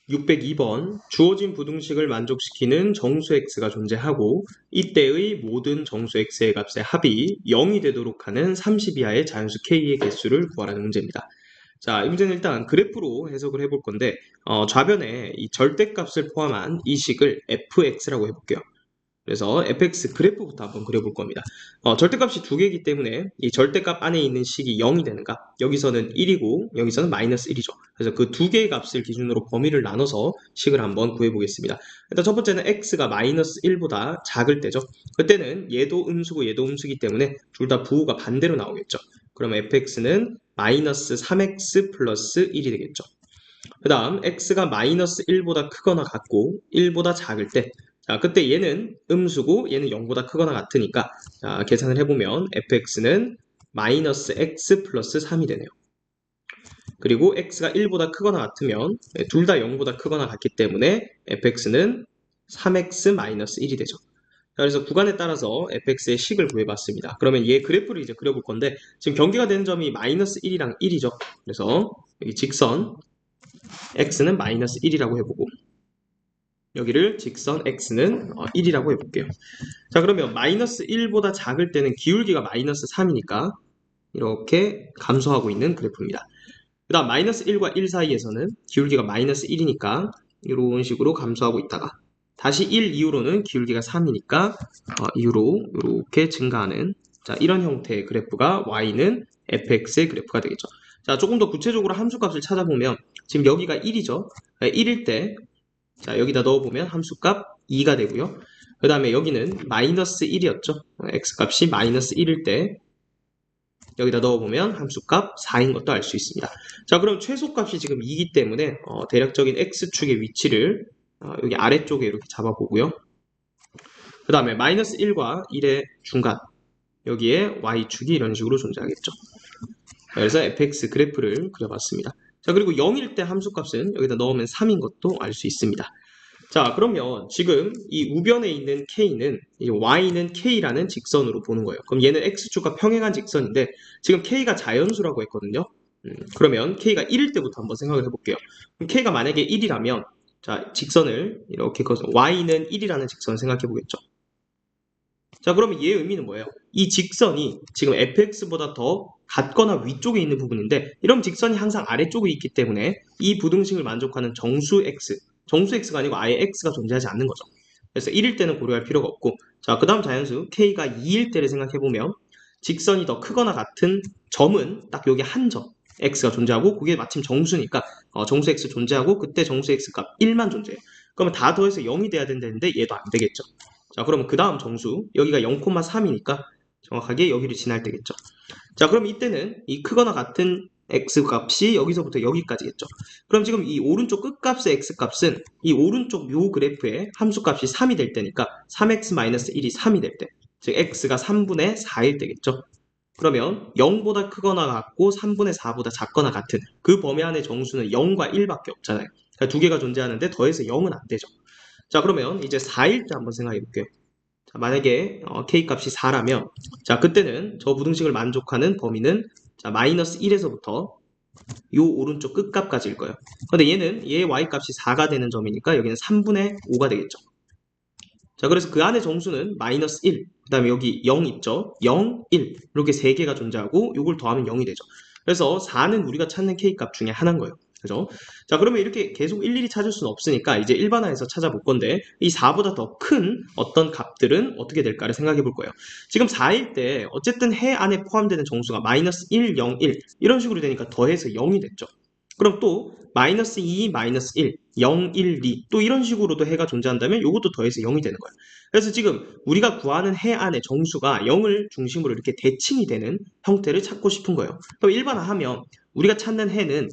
602번 주어진 부등식을 만족시키는 정수 x가 존재하고 이때의 모든 정수 x의 값의 합이 0이 되도록 하는 30 이하의 자연수 k의 개수를 구하라는 문제입니다. 자, 이 문제는 일단 그래프로 해석을 해볼 건데 좌변에 이 절대값을 포함한 이 식을 fx라고 해볼게요. 그래서 fx 그래프부터 한번 그려볼 겁니다. 절대값이 두 개이기 때문에 이 절대값 안에 있는 식이 0이 되는 값, 여기서는 1이고 여기서는 마이너스 1이죠. 그래서 그 두 개의 값을 기준으로 범위를 나눠서 식을 한번 구해보겠습니다. 일단 첫 번째는 x가 마이너스 1보다 작을 때죠. 그때는 얘도 음수고 얘도 음수이기 때문에 둘 다 부호가 반대로 나오겠죠. 그러면 fx는 마이너스 3x 플러스 1이 되겠죠. 그 다음 x가 마이너스 1보다 크거나 같고 1보다 작을 때 자, 그때 얘는 음수고 얘는 0보다 크거나 같으니까 자, 계산을 해보면 fx는 마이너스 x 플러스 3이 되네요. 그리고 x가 1보다 크거나 같으면 둘 다 0보다 크거나 같기 때문에 fx는 3x 마이너스 1이 되죠. 자, 그래서 구간에 따라서 fx의 식을 구해봤습니다. 그러면 얘 그래프를 이제 그려볼 건데 지금 경계가 되는 점이 마이너스 1이랑 1이죠. 그래서 여기 직선 x는 마이너스 1이라고 해보고 여기를 직선 x는 1이라고 해볼게요. 자, 그러면 마이너스 1보다 작을 때는 기울기가 마이너스 3이니까 이렇게 감소하고 있는 그래프입니다. 그 다음 마이너스 1과 1 사이에서는 기울기가 마이너스 1이니까 이런 식으로 감소하고 있다가 다시 1 이후로는 기울기가 3이니까 이후로 이렇게 증가하는 자, 이런 형태의 그래프가 y는 fx의 그래프가 되겠죠. 자, 조금 더 구체적으로 함수값을 찾아보면 지금 여기가 1이죠. 1일 때 자, 여기다 넣어보면 함수값 2가 되고요. 그 다음에 여기는 마이너스 1이었죠. x값이 마이너스 1일 때 여기다 넣어보면 함수값 4인 것도 알 수 있습니다. 자, 그럼 최소값이 지금 2이기 때문에 대략적인 x축의 위치를 여기 아래쪽에 이렇게 잡아보고요. 그 다음에 마이너스 1과 1의 중간 여기에 y축이 이런 식으로 존재하겠죠. 그래서 fx 그래프를 그려봤습니다. 자, 그리고 0일 때 함수값은 여기다 넣으면 3인 것도 알 수 있습니다. 자, 그러면 지금 이 우변에 있는 k는 이제 y는 k라는 직선으로 보는 거예요. 그럼 얘는 x축과 평행한 직선인데 지금 k가 자연수라고 했거든요. 그러면 k가 1일 때부터 한번 생각을 해볼게요. 그럼 k가 만약에 1이라면 자, 직선을 이렇게 그어서 y는 1이라는 직선을 생각해 보겠죠. 자, 그러면 얘의 의미는 뭐예요? 이 직선이 지금 fx보다 더 같거나 위쪽에 있는 부분인데 이런 직선이 항상 아래쪽에 있기 때문에 이 부등식을 만족하는 정수 x가 아니고 아예 x가 존재하지 않는 거죠. 그래서 1일 때는 고려할 필요가 없고 자, 그 다음 자연수 k가 2일 때를 생각해보면 직선이 더 크거나 같은 점은 딱 여기 한 점 x가 존재하고 그게 마침 정수니까 정수 x 존재하고 그때 정수 x 값 1만 존재해요. 그러면 다 더해서 0이 돼야 된다는데 얘도 안 되겠죠. 자, 그러면 그 다음 정수 여기가 0,3이니까 정확하게 여기를 지날 때겠죠. 자, 그럼 이때는 이 크거나 같은 x 값이 여기서부터 여기까지겠죠. 그럼 지금 이 오른쪽 끝값의 x 값은 이 오른쪽 요 그래프의 함수 값이 3이 될 때니까 3x-1이 3이 될 때, 즉 x가 3분의 4일 때겠죠. 그러면 0보다 크거나 같고 3분의 4보다 작거나 같은 그 범위 안의 정수는 0과 1밖에 없잖아요. 그러니까 두 개가 존재하는데 더해서 0은 안 되죠. 자, 그러면 이제 4일 때 한번 생각해 볼게요. 자, 만약에 k 값이 4라면 자, 그때는 저 부등식을 만족하는 범위는 자, 마이너스 1에서부터 요 오른쪽 끝값까지일 거예요. 근데 얘 y 값이 4가 되는 점이니까 여기는 3분의 5가 되겠죠. 자, 그래서 그 안에 정수는 마이너스 1, 그 다음에 여기 0 있죠. 0, 1 이렇게 세 개가 존재하고 이걸 더하면 0이 되죠. 그래서 4는 우리가 찾는 k값 중에 하나인 거예요. 그죠? 자, 그러면 이렇게 계속 일일이 찾을 수는 없으니까 이제 일반화해서 찾아볼 건데 이 4보다 더 큰 어떤 값들은 어떻게 될까를 생각해 볼 거예요. 지금 4일 때 어쨌든 해 안에 포함되는 정수가 마이너스 1, 0, 1 이런 식으로 되니까 더해서 0이 됐죠. 그럼 또 마이너스 2, 마이너스 1, 0, 1, 2 또 이런 식으로도 해가 존재한다면 이것도 더해서 0이 되는 거예요. 그래서 지금 우리가 구하는 해 안의 정수가 0을 중심으로 이렇게 대칭이 되는 형태를 찾고 싶은 거예요. 그럼 일반화하면 우리가 찾는 해는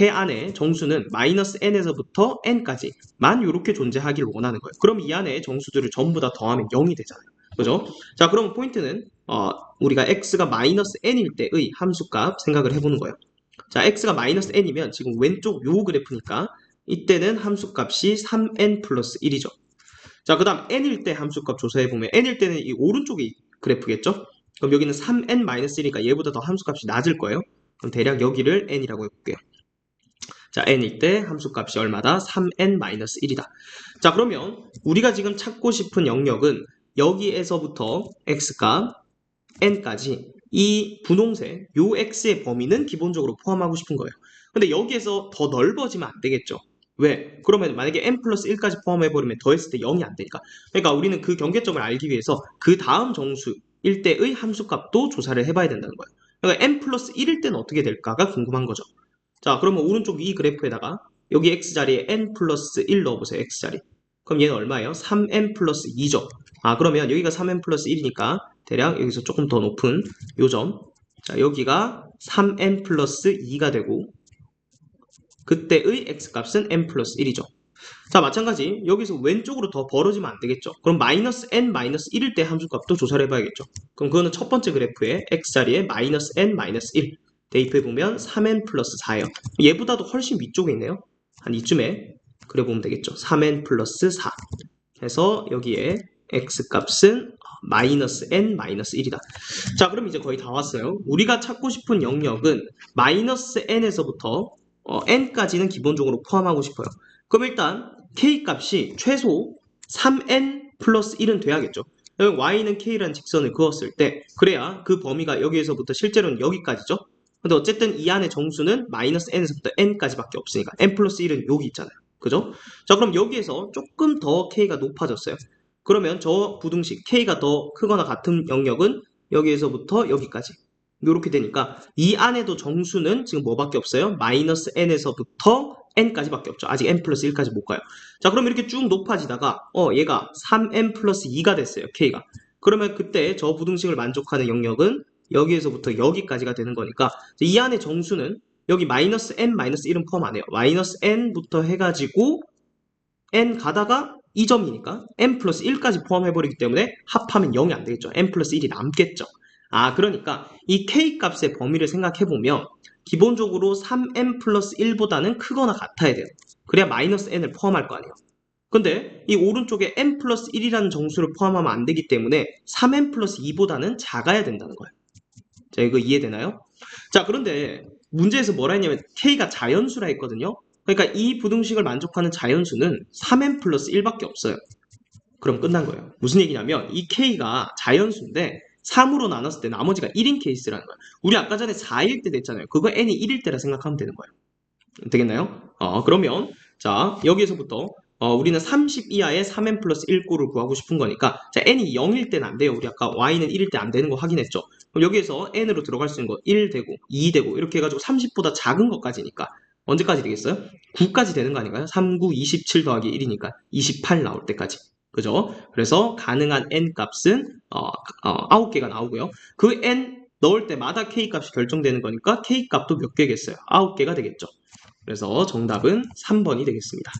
해 안에 정수는 마이너스 n에서부터 n까지만 이렇게 존재하기를 원하는 거예요. 그럼 이 안에 정수들을 전부 다 더하면 0이 되잖아요. 그죠? 자, 그럼 포인트는 우리가 x가 마이너스 n일 때의 함수값 생각을 해보는 거예요. 자, x가 마이너스 n이면 지금 왼쪽 요 그래프니까 이때는 함수값이 3n 플러스 1이죠. 자, 그 다음 n일 때 함수값 조사해보면 n일 때는 이 오른쪽이 그래프겠죠? 그럼 여기는 3n-1이니까 얘보다 더 함수값이 낮을 거예요. 그럼 대략 여기를 n이라고 해볼게요. 자, n일 때 함수값이 얼마다? 3n-1이다. 자, 그러면 우리가 지금 찾고 싶은 영역은 여기에서부터 x값 n까지 이 분홍색 요 x의 범위는 기본적으로 포함하고 싶은 거예요. 근데 여기에서 더 넓어지면 안 되겠죠. 왜? 그러면 만약에 n 플러스 1까지 포함해버리면 더했을 때 0이 안 되니까. 그러니까 우리는 그 경계점을 알기 위해서 그 다음 정수일 때의 함수값도 조사를 해봐야 된다는 거예요. 그러니까 n 플러스 1일 때는 어떻게 될까가 궁금한 거죠. 자, 그러면 오른쪽 이 그래프에다가 여기 x자리에 n 플러스 1 넣어보세요. x자리. 그럼 얘는 얼마예요? 3n 플러스 2죠. 아, 그러면 여기가 3n 플러스 1이니까 대략 여기서 조금 더 높은 요점. 자, 여기가 3n 플러스 2가 되고 그때의 x값은 n 플러스 1이죠. 자, 마찬가지 여기서 왼쪽으로 더 벌어지면 안 되겠죠. 그럼 마이너스 n 마이너스 1일 때 함수값도 조사를 해봐야겠죠. 그럼 그거는 첫 번째 그래프에 x자리에 마이너스 n 마이너스 1 대입해보면 3n 플러스 4예요. 얘보다도 훨씬 위쪽에 있네요. 한 이쯤에 그려보면 되겠죠. 3n 플러스 4 해서 여기에 x값은 마이너스 n 마이너스 1이다. 자, 그럼 이제 거의 다 왔어요. 우리가 찾고 싶은 영역은 마이너스 n에서부터 n까지는 기본적으로 포함하고 싶어요. 그럼 일단 k값이 최소 3n 플러스 1은 돼야겠죠. y는 k라는 직선을 그었을 때 그래야 그 범위가 여기에서부터 실제로는 여기까지죠. 근데 어쨌든 이 안에 정수는 마이너스 n에서부터 n까지밖에 없으니까 n 플러스 1은 여기 있잖아요. 그죠? 자, 그럼 여기에서 조금 더 k가 높아졌어요. 그러면 저 부등식 k가 더 크거나 같은 영역은 여기에서부터 여기까지 이렇게 되니까 이 안에도 정수는 지금 뭐밖에 없어요? 마이너스 n에서부터 n까지밖에 없죠. 아직 n 플러스 1까지 못 가요. 자, 그럼 이렇게 쭉 높아지다가 얘가 3n 플러스 2가 됐어요. k가. 그러면 그때 저 부등식을 만족하는 영역은 여기에서부터 여기까지가 되는 거니까 이 안에 정수는 여기 마이너스 n 마이너스 1은 포함 안 해요. 마이너스 n부터 해가지고 n 가다가 2점이니까 n 플러스 1까지 포함해버리기 때문에 합하면 0이 안 되겠죠. n 플러스 1이 남겠죠. 아, 그러니까 이 k값의 범위를 생각해보면 기본적으로 3n 플러스 1보다는 크거나 같아야 돼요. 그래야 마이너스 n을 포함할 거 아니에요. 근데 이 오른쪽에 n 플러스 1이라는 정수를 포함하면 안 되기 때문에 3n 플러스 2보다는 작아야 된다는 거예요. 자, 이거 이해되나요? 자, 그런데 문제에서 뭐라 했냐면 k가 자연수라 했거든요. 그러니까 이 부등식을 만족하는 자연수는 3n 플러스 1밖에 없어요. 그럼 끝난 거예요. 무슨 얘기냐면 이 k가 자연수인데 3으로 나눴을 때 나머지가 1인 케이스라는 거예요. 우리 아까 전에 4일 때 됐잖아요. 그거 n이 1일 때라 생각하면 되는 거예요. 되겠나요? 그러면 자, 여기에서부터 우리는 30 이하의 3n 플러스 1꼴을 구하고 싶은 거니까 자, n이 0일 때는 안 돼요. 우리 아까 y는 1일 때 안 되는 거 확인했죠. 그럼 여기에서 n으로 들어갈 수 있는 거 1 되고 2 되고 이렇게 해가지고 30보다 작은 것까지니까 언제까지 되겠어요? 9까지 되는 거 아닌가요? 3, 9, 27 더하기 1이니까 28 나올 때까지. 그죠? 그래서 가능한 n 값은 9개가 나오고요. 그 n 넣을 때마다 k 값이 결정되는 거니까 k 값도 몇 개겠어요? 9개가 되겠죠. 그래서 정답은 3번이 되겠습니다.